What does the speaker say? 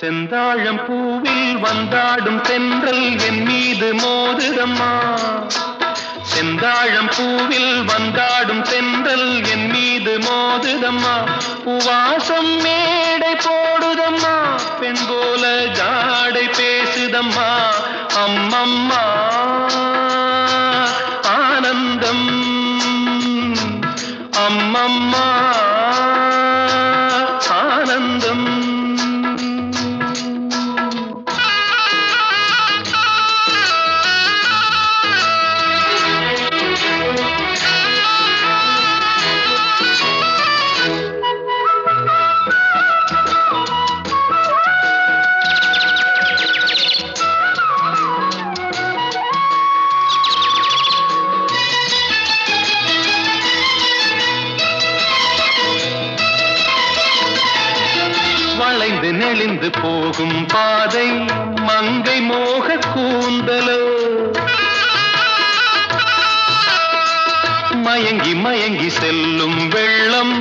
செந்தாழம் பூவில் வந்தாடும் தென்றல் என் மீது மோதுதம்மா. செந்தாழம் பூவில் வந்தாடும் தென்றல் என் மீது மோதுதம்மா. பூவாசம் மேடை போடுதம்மா, பெண் போல ஜாடை பேசுதம்மா. அம்மம்மா ஆனந்தம், அம்மம்மா ஆனந்தம். வளைந்து நெளிந்து போகும் பாதை மங்கை மோக கூந்தலோ. மயங்கி மயங்கி செல்லும் வெள்ளம்